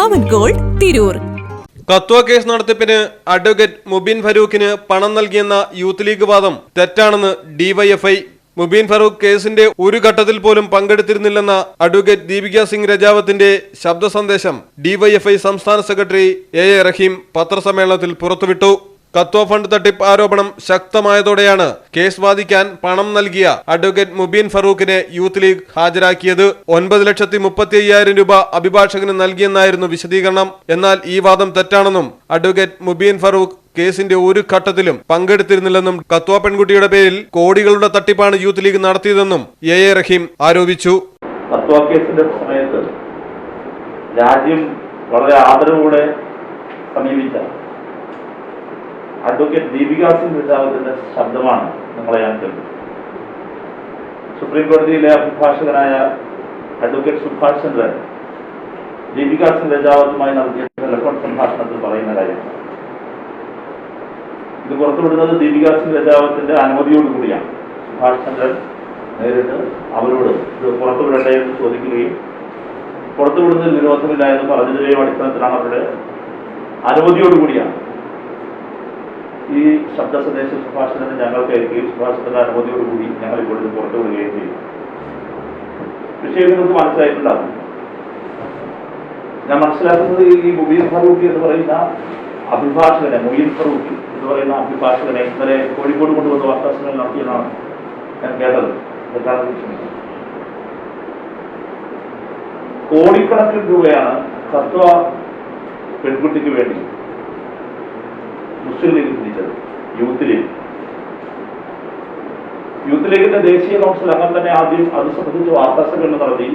പവൻ gold Tirur. Kathua case നടത്തിപ്പിന് advocate Mubeen ഫറൂഖിന് പണം നൽകിയെന്ന യൂത്ത് ലീഗ് വാദം തെറ്റാണെന്ന് ഡിവൈഎഫ്ഐ. മുബീൻ ഫറൂഖ് കേസിന്റെ ഒരു ഘട്ടത്തിൽ പോലും പങ്കെടുത്തിരുന്നില്ലെന്ന അഡ്വക്കേറ്റ് ദീപിക സിംഗ് രജാവത്തിന്റെ ശബ്ദ സന്ദേശം ഡിവൈഎഫ്ഐ സംസ്ഥാന സെക്രട്ടറി എ റഹീം പത്രസമ്മേളനത്തിൽ പുറത്തുവിട്ടു. കത്വ ഫണ്ട് തട്ടിപ്പ് ആരോപണം ശക്തമായതോടെയാണ് കേസ് വാദിക്കാൻ പണം നൽകിയ അഡ്വക്കേറ്റ് മുബീൻ ഫറൂഖിനെ യൂത്ത് ലീഗ് ഹാജരാക്കിയത്. 9,35,000 രൂപ അഭിഭാഷകന് നൽകിയെന്നായിരുന്നു വിശദീകരണം. എന്നാൽ ഈ വാദം തെറ്റാണെന്നും അഡ്വക്കേറ്റ് മുബീൻ ഫറൂഖ് കേസിന്റെ ഒരു ഘട്ടത്തിലും പങ്കെടുത്തിരുന്നില്ലെന്നും കത്വ പെൺകുട്ടിയുടെ പേരിൽ കോടികളുടെ തട്ടിപ്പാണ് യൂത്ത് ലീഗ് നടത്തിയതെന്നും എ റഹീം ആരോപിച്ചു. കത്വ കേസിന്റെ സമയത്ത് രാജ്യം വളരെ ആദരവോടെ സമീപിച്ച അഡ്വക്കേറ്റ് ദീപിക സിംഗ് രജാവത്തിന്റെ ശബ്ദമാണ് നിങ്ങളെ ഞാൻ കേൾക്കുന്നത്. സുപ്രീം കോടതിയിലെ അഭിഭാഷകനായ അഡ്വക്കേറ്റ് സുഭാഷ് ചന്ദ്രൻ ദീപിക സിംഗ് രജാവത്തുമായി നടത്തിയ ടെലിഫോൺ സംഭാഷണത്തിൽ പറയുന്ന കാര്യമാണ്. ഇത് പുറത്തുവിടുന്നത് ദീപിക സിംഗ് രജാവത്തിന്റെ അനുമതിയോടുകൂടിയാണ്. സുഭാഷ് ചന്ദ്രൻ നേരിട്ട് അവരോട് ഇത് പുറത്തുവിടട്ടെ എന്ന് ചോദിക്കുകയും പുറത്തുവിടുന്നതിൽ വിരോധമില്ല എന്ന് പറഞ്ഞതിന്റെയും അടിസ്ഥാനത്തിലാണ് അവരുടെ അനുമതിയോടുകൂടിയാണ് ഈ ശബ്ദ സന്ദേശ സുഭാഷണത്തിന് ഞങ്ങൾ കേൾക്കുകയും സുഭാഷണത്തിന്റെ അനുമതിയോടുകൂടി ഞങ്ങൾ ഇപ്പോൾ ഇത് പുറത്തുവിടുകയും ചെയ്യും. വിഷയം നിങ്ങൾക്ക് മനസ്സിലായിട്ടുണ്ടാകും. ഞാൻ മനസ്സിലാക്കുന്നത് ഈ മുബീൻ ഫറൂഖ് എന്ന് പറയുന്ന അഭിഭാഷകനെ, മുബീൻ ഫറൂഖ് എന്ന് പറയുന്ന അഭിഭാഷകനെ ഇന്നലെ കോഴിക്കോട് കൊണ്ടുവന്ന വാർത്താസമ്മേളനം നടത്തിയെന്നാണ് ഞാൻ കേട്ടത്. കോടിക്കണക്കിന് രൂപയാണ് കത്വ പെൺകുട്ടിക്ക് വേണ്ടി മുസ്ലിം ലീഗ് പിടിച്ചത്. യൂത്ത് ലീഗിന്റെ ദേശീയ കൗൺസിൽ അംഗം തന്നെ ആദ്യം അത് സംബന്ധിച്ച് വാർത്താസമ്മേളനം നടത്തി.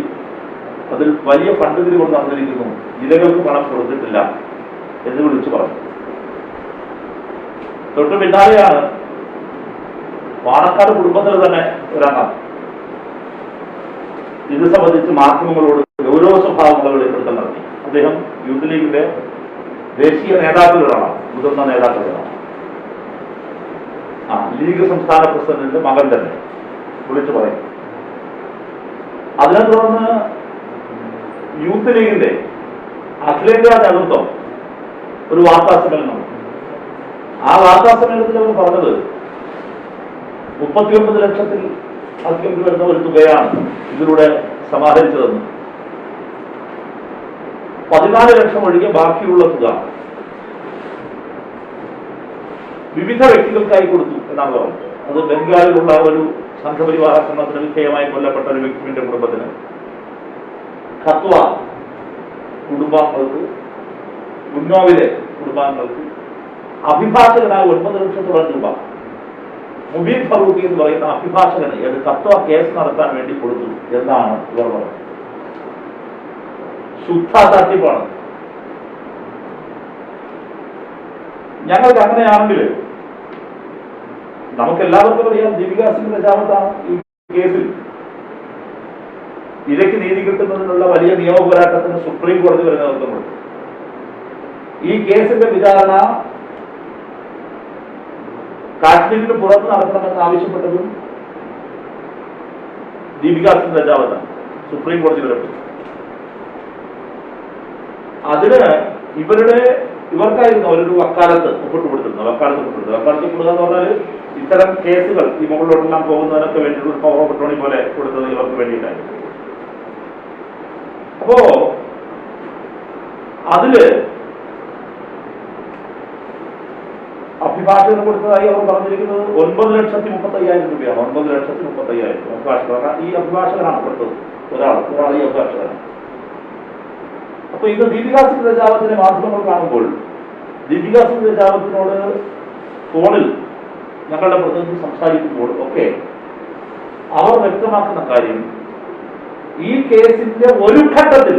അതിൽ വലിയ ഫണ്ട് തിരികൊണ്ട് നടന്നിരിക്കുന്നു, ഇരകൾക്ക് പണം കൊടുത്തിട്ടില്ല എന്ന് വിളിച്ചു പറഞ്ഞു. തൊട്ടു പിന്നാലെയാണ് പാണക്കാട് കുടുംബത്തിൽ തന്നെ ഒരംഗം ഇത് സംബന്ധിച്ച് മാധ്യമങ്ങളോട് ഗൗരവ സ്വഭാവമുള്ള വെളിപ്പെടുത്തൽ നടത്തി. അദ്ദേഹം യൂത്ത് ലീഗിന്റെ ദേശീയ നേതാക്കളിലാണ്, മുതിർന്ന നേതാക്കളിലാണ്. ലീഗ് സംസ്ഥാന പ്രസിഡന്റിന്റെ മകൻ തന്നെ വിളിച്ചു പറയും. അതിനെ തുടർന്ന് യൂത്ത് ലീഗിന്റെ അഖിലേന്ത്യാ നേതൃത്വം ഒരു വാർത്താസമ്മേളനം നടത്തി. ആ വാർത്താസമ്മേളനത്തിൽ അവർ പറഞ്ഞത് 39 ലക്ഷത്തിൽ അധികം വരുന്ന ഒരു തുകയാണ് ഇതിലൂടെ സമാഹരിച്ചതെന്ന്. 14 ലക്ഷം ഒഴികെ ബാക്കിയുള്ള തുക വിവിധ വ്യക്തികൾക്കായി കൊടുത്തു എന്നാണ് പറഞ്ഞത്. അത് ബംഗാളിലുള്ള ഒരു സംഘപരിവാർ ആക്രമണത്തിന് വിധേയമായി കൊല്ലപ്പെട്ട ഒരു വ്യക്തിയുടെ കുടുംബത്തിന്, ഖത്വ കുടുംബാംഗങ്ങൾക്ക്, ഉന്നോവിലെ കുടുംബാംഗങ്ങൾക്ക്, അഭിഭാഷകനായ 9 ലക്ഷത്തോളം രൂപ മുബീൻ ഫറൂഖ് എന്ന് പറയുന്ന അഭിഭാഷകന് ഏത് ഖത്വ കേസ് നടത്താൻ വേണ്ടി കൊടുത്തു എന്നാണ് ഇവർ പറഞ്ഞത്. ശുദ്ധ തട്ടിപ്പാണ്. ഞങ്ങൾക്ക് അങ്ങനെയാണെങ്കിൽ നമുക്ക് എല്ലാവർക്കും അറിയാം, ദീപിക സിംഗ് രജാവത്താണ് ഈ കേസിൽ ഇരയ്ക്ക് നീതി കിട്ടുന്നതിനുള്ള വലിയ നിയമ പോരാട്ടത്തിന് സുപ്രീം കോടതി വരെ നേതൃത്വം കൊടുത്തു. ഈ കേസിന്റെ വിചാരണ കാശ്മീരിന് പുറത്ത് നടത്തണമെന്ന് ആവശ്യപ്പെട്ടതും ദീപിക സിംഗ് രജാവത്താണ്. സുപ്രീം കോടതി വരെ അതിന് ഇവർക്കായിരുന്നു അവരൊരു വക്കാലത്ത് ഒപ്പിട്ട് കൊടുത്തിരുന്നത്. വക്കാലത്ത് കൊടുക്കുക എന്ന് പറഞ്ഞാൽ ഇത്തരം കേസുകൾ ഈ മുകളിലോട്ടെല്ലാം പോകുന്നതിനൊക്കെ വേണ്ടിയിട്ട് ഒരു പവർ ഓഫ് അറ്റോർണി പോലെ കൊടുത്തത് ഇവർക്ക് വേണ്ടിയിട്ടായിരുന്നു. അപ്പോ അതില് അഭിഭാഷകന് കൊടുത്തതായി അവർ പറഞ്ഞിരിക്കുന്നത് 9,35,000 രൂപയാണ്. 9,35,000 അഭിഭാഷകർ. ഈ അഭിഭാഷകനാണ് കൊടുത്തത്. ഒരാൾ ഈ അഭിഭാഷകനാണ്. അപ്പൊ ഇത് ദീപിക സിംഗ് രജാവത്തിനെ മാധ്യമങ്ങൾ കാണുമ്പോൾ ദീപിക സിംഗ് രജാവത്തിനോട് ഫോണിൽ ഞങ്ങളുടെ പ്രതിനിധി സംസാരിക്കുമ്പോൾ ഒക്കെ അവർ വ്യക്തമാക്കുന്ന കാര്യം, ഈ കേസിന്റെ ഒരു ഘട്ടത്തിൽ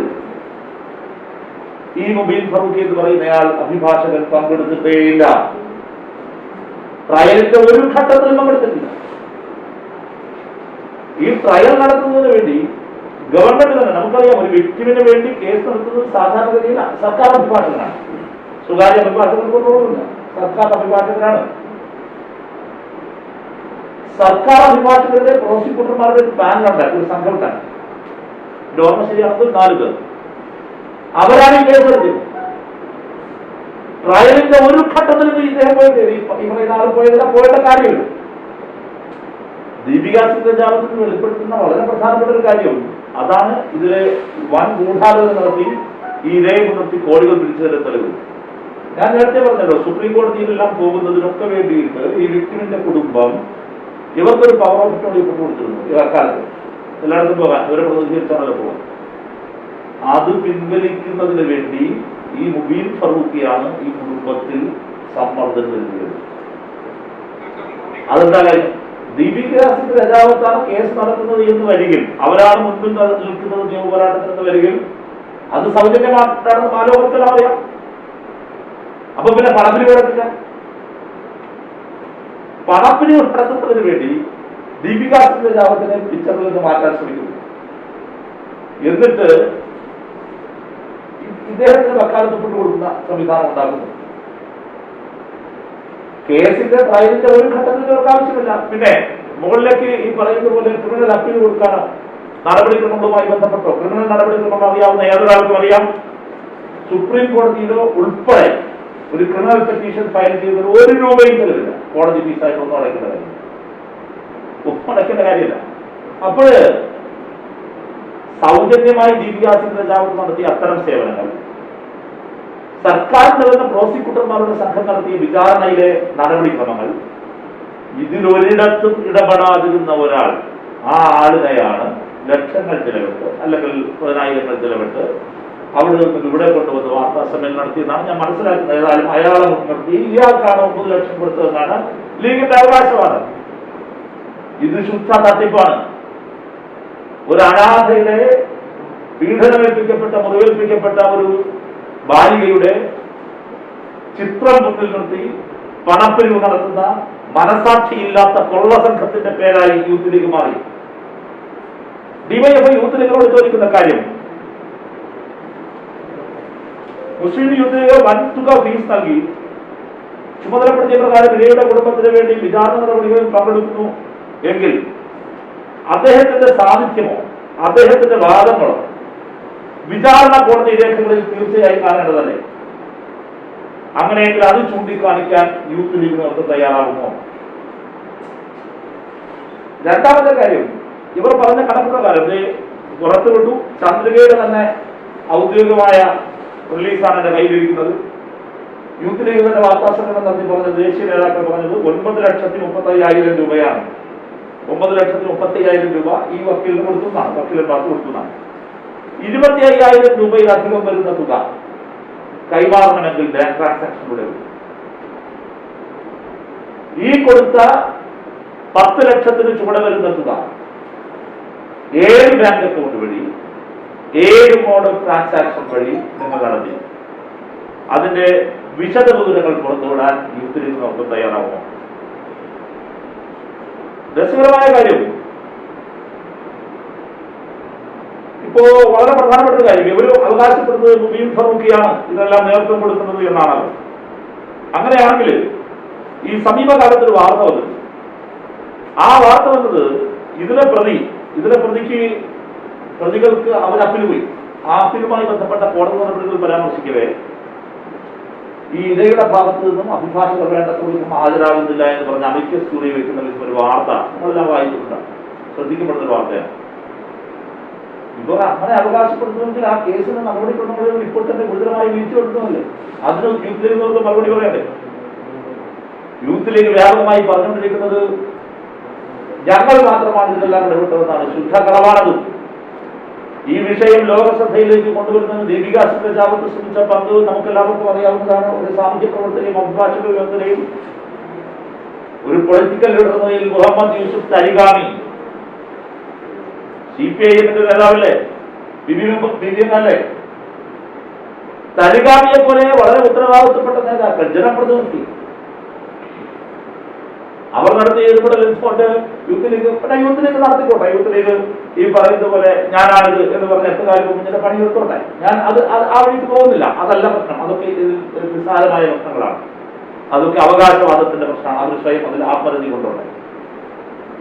ഈ മുബീൻ ഫറൂഖ് എന്ന് പറയുന്നയാൾ അഭിഭാഷകൻ പങ്കെടുത്തിട്ടേയില്ല. ട്രയലിന്റെ ഒരു ഘട്ടത്തിൽ പങ്കെടുത്തിട്ടില്ല. ഈ ട്രയൽ നടത്തുന്നതിന് വേണ്ടി ഗവൺമെന്റ് തന്നെ, നമുക്കറിയാം, ഒരു വ്യക്തിവിന് വേണ്ടി കേസ് നടത്തുന്നത് സാധാരണഗതിയിൽ സർക്കാർ അഭിഭാഷകനാണ്. സ്വകാര്യ അഭിഭാഷകർക്കൊന്നുമില്ല, സർക്കാർ അഭിഭാഷകനാണ്. സർക്കാർ അഭിഭാഷകരുടെ പ്രോസിക്യൂട്ടർമാരുടെ ഒരു പാനലുണ്ടാക്കി, ഒരു സംഘം ഉണ്ടാക്കി. ഓർമ്മ ശരിയാണെങ്കിൽ 4 പേർ. അവരാണ് ഈ കേസ് എടുത്തത്. ട്രയലിന്റെ ഒരു ഘട്ടത്തിലും ഇദ്ദേഹം പോയിട്ട് ഈ പറയുന്ന ആൾ പോയേണ്ട കാര്യമില്ല. ദീപിക സിംഗ് രജാവത്തിന് വെളിപ്പെടുത്തുന്ന വളരെ പ്രധാനപ്പെട്ട ഒരു കാര്യം അതാണ്. ഇതിലെ വൻ ഗൂഢാലോചന നടത്തി ഈ ഇരയെ മുൻനിർത്തി കോടികൾ പിടിച്ചതിന്റെ തെളിവ്. ഞാൻ നേരത്തെ പറഞ്ഞല്ലോ, സുപ്രീം കോടതിയിലെല്ലാം പോകുന്നതിനൊക്കെ വേണ്ടിയിട്ട് ഈ വിക്ടിമിന്റെ കുടുംബം ഇവർക്കൊരു പവർ ഓഫ് അറ്റോർണി കൊടുത്തിരുന്നു. ഈ അക്കാലത്ത് എല്ലായിടത്തും പോകാൻ ഇവരെ പ്രതിനിധീകരിച്ചാണല്ലോ പോകാൻ. അത് പിൻവലിക്കുന്നതിന് വേണ്ടി ഈ മുബീൻ ഫറൂഖിയാണ് ഈ കുടുംബത്തിൽ സമ്മർദ്ദം നൽകിയത്. അതെന്താ കാര്യം? ദീപിക സിംഗ് രജാവത്താണ് കേസ് നടത്തുന്നത് എന്ന് വരികിൽ, അവരാണ് മുൻപിൽ നിൽക്കുന്നത് നിയമപോരാട്ടത്തിനെന്ന് വരികിൽ, അത് സൗജന്യമായിട്ടാണെന്ന് മാലോകർക്കെല്ലാം അറിയാം. അപ്പൊ പിന്നെ പണപ്പിന് കിടക്കില്ല. പണപ്പിന് നടത്തുന്നതിന് വേണ്ടി ദീപിക സിംഗ് രജാവത്തിനെ പിക്ചറിൽ നിന്ന് മാറ്റാൻ ശ്രമിക്കുന്നു. എന്നിട്ട് ഇദ്ദേഹത്തിന് വക്കാലത്ത് കൊടുക്കുന്ന സംവിധാനം ഉണ്ടാക്കുന്നു. കേസിന്റെ ട്രയലിന്റെ ഒരു ഘട്ടത്തിൽ ഇവർക്ക് ആവശ്യമില്ല. പിന്നെ മുകളിലേക്ക് ഈ പറയുന്ന പോലെ ക്രിമിനൽ അപ്പീൽ കൊടുക്കാനോ നടപടിക്രമങ്ങളുമായി ബന്ധപ്പെട്ടോ ക്രിമിനൽ നടപടിക്രമങ്ങൾ അറിയാവുന്ന ഏതൊരാൾക്കും അറിയാം, സുപ്രീം കോടതിയിലോ ഉൾപ്പെടെ ഒരു ക്രിമിനൽ പെറ്റീഷൻ ഫയൽ ചെയ്തതിന് 1 രൂപയും ചെലവില്ല. കോടതി ഫീസായിട്ട് ഒന്നും അടയ്ക്കേണ്ട കാര്യമില്ല, ഒന്നും അടയ്ക്കേണ്ട കാര്യമില്ല. അപ്പോൾ സൗജന്യമായി ദീപിക സിംഗ് രജാവത്ത് നടത്തിയ അത്തരം സേവനങ്ങൾ, സർക്കാരിന്റെ തന്നെ പ്രോസിക്യൂട്ടർമാരുടെ സംഘം നടത്തിയ വിചാരണയിലെ നടപടിക്രമങ്ങൾ, ഇതിലൊരിടത്തും ഇടപെടാതിരുന്ന ഒരാൾ, ആ ആളിനെയാണ് ലക്ഷങ്ങൾ ചെലവിട്ട് അല്ലെങ്കിൽ 10,000 ചെലവിട്ട് അവിടെ നിന്ന് ഇവിടെ കൊണ്ടുവന്ന് വാർത്താ സമ്മേളനം നടത്തിയെന്നാണ് ഞാൻ മനസ്സിലാക്കുന്നത്. ഏതായാലും അയാളെ മുൻനിർത്തി ഇയാൾക്കാണ് 9 ലക്ഷം കൊടുത്തതെന്നാണ് ലീഗിന്റെ അവകാശമാണ്. ഇത് ശുദ്ധ തട്ടിപ്പാണ്. ഒരു അനാഥയുടെ പീഡനമേൽപ്പിക്കപ്പെട്ട മുറിവേൽപ്പിക്കപ്പെട്ട ഒരു ബാലികയുടെ ചിത്രം മുന്നിൽ നിർത്തി പണപ്പിരിവ് നടത്തുന്ന മനസാക്ഷിയില്ലാത്ത കൊള്ള സംഘത്തിന്റെ പേരായി യൂത്ത് ലീഗ് മാറി. ഡിവൈഎഫ്ഐ യൂത്ത് ലീഗിനോട് ചോദിക്കുന്ന കാര്യം, മുസ്ലിം യൂത്ത് ലീഗ് വൻതുക ഫീസ് നൽകി ചുമതലപ്പെടുത്തിയ പ്രകാരം ഇരയുടെ കുടുംബത്തിന് വേണ്ടി വിചാരണ നടപടികളിൽ പങ്കെടുക്കുന്നു എങ്കിൽ അദ്ദേഹത്തിന്റെ സാന്നിധ്യമോ അദ്ദേഹത്തിന്റെ വാദങ്ങളോ വിചാരണ കോടതി രേഖകളിൽ തീർച്ചയായും കാണേണ്ടതല്ലേ? അങ്ങനെയെങ്കിൽ അത് ചൂണ്ടിക്കാണിക്കാൻ യൂത്ത് ലീഗ് നേതൃത്വം തയ്യാറാകുമോ? രണ്ടാമത്തെ കാര്യം, ഇവർ പറഞ്ഞ കണക്കുപ്രകാരം പുറത്തുവിട്ടു. ചന്ദ്രികയുടെ തന്നെ ഔദ്യോഗികമായ റിലീസാണ് എന്റെ കയ്യിലിരിക്കുന്നത്. യൂത്ത് ലീഗ് തന്നെ വാർത്താസമ്മേളനം നടത്തി പറഞ്ഞത്, ദേശീയ നേതാക്കൾ പറഞ്ഞത് 9,35,000 രൂപയാണ്. 9,35,000 രൂപ ഈ വക്കീലിന് കൊടുക്കുന്നതാണ്, വക്കീലന്മാർക്ക് കൊടുക്കുന്നതാണ്. 25,000 രൂപയിലധികം വരുന്ന തുക കൈമാറണമെങ്കിൽ ബാങ്ക് ട്രാൻസാക്ഷനിലൂടെ ഈ കൊടുത്ത 10 ലക്ഷത്തിന് ചുവടെ വരുന്ന തുക 7 ബാങ്ക് അക്കൗണ്ട് വഴി 7 മോഡ് ഓഫ് ട്രാൻസാക്ഷൻ വഴി നിങ്ങൾ നടത്തി. അതിന്റെ വിശദവിവരങ്ങൾ പുറത്തുവിടാൻ യൂത്ത് ലീഗ് നമുക്ക് തയ്യാറാവുമോ? രസകരമായ കാര്യം, ഇപ്പോ വളരെ പ്രധാനപ്പെട്ട കാര്യം, ഇവർ അവകാശപ്പെടുന്നത് മുബീൻ ഫറൂഖിയാണ് ഇതെല്ലാം നേതൃത്വം കൊടുക്കുന്നത് എന്നാണ്. അങ്ങനെയാണെങ്കിൽ ഈ സമീപകാലത്തൊരു വാർത്ത വന്നത്, ആ വാർത്ത വന്നത് പ്രതികൾക്ക് അവർ അപ്പീൽ പോയി. ആ അപ്പീലുമായി ബന്ധപ്പെട്ട കോടതി നടപടികൾ പരാമർശിക്കവേ ഈ ഇരയുടെ ഭാഗത്തു നിന്നും അഭിഭാഷകർ വേണ്ടത്തോളം ഹാജരാകുന്നില്ല എന്ന് പറഞ്ഞ് അമിക്കസ് ക്യൂറി വെക്കുന്ന ഒരു വാർത്ത നമ്മളെല്ലാം വായിച്ചിട്ടുണ്ട്. ശ്രദ്ധിക്കപ്പെടുന്ന ഒരു വാർത്തയാണ്. ഇവർ അങ്ങനെ അവകാശപ്പെടുന്നുവെങ്കിൽ ആ കേസിന് നടപടിക്രമങ്ങളിൽ ഇപ്പോൾ തന്നെ ഗുരുതരമായി വീഴ്ച കൊടുക്കുന്നില്ലേ? അതിന് യൂത്ത് ലീഗ് മറുപടി പറയണ്ടേ? യൂത്ത് ലീഗ് വ്യാപകമായി പറഞ്ഞുകൊണ്ടിരിക്കുന്നത് ഞങ്ങൾ മാത്രമാണ് ഇതെല്ലാം ഇടപെട്ടതെന്നാണ്. ശുദ്ധ കളവാണതും. ഈ വിഷയം ലോകസഭയിലേക്ക് കൊണ്ടുവരുന്നതിന് ദീപിക സിംഗ് രജാവത്ത് ശ്രമിച്ച പങ്ക് നമുക്കെല്ലാവർക്കും അറിയാവുന്നതാണ്. ഒരു സാമൂഹ്യ പ്രവർത്തകയും അഭിഭാഷക വ്യവസ്ഥയും ഒരു പൊളിറ്റിക്കൽ ലീഡർ എന്ന നിലയിൽ മുഹമ്മദ് യൂസുഫ് തരിഗാമി, CPIഎമ്മിന്റെ നേതാവല്ലേ, അല്ലേ, തരിഗാമിയെ പോലെ വളരെ ഉത്തരവാദിത്വപ്പെട്ട നേതാക്കൾ, ജനപ്രതിനിധി, അവർ നടത്തിയ ഇടപെടൽ കൊണ്ട് യൂത്ത് ലീഗ് നടത്തിക്കോട്ടെ. യൂത്ത് ലീഗ് ഈ പറയുന്ന പോലെ ഞാനാണിത് എന്ന് പറഞ്ഞ എട്ടുകാലം മുന്നിന്റെ പണിയെടുത്തോട്ടെ. ഞാൻ ആ വഴിക്ക് പോകുന്നില്ല. അതല്ല പ്രശ്നം. അതൊക്കെ നിസ്സാരമായ പ്രശ്നങ്ങളാണ്. അതൊക്കെ അവകാശവാദത്തിന്റെ പ്രശ്നമാണ്. അവർ സ്വയം അതിൽ ആത്മരതി കൊണ്ടോട്ടെ.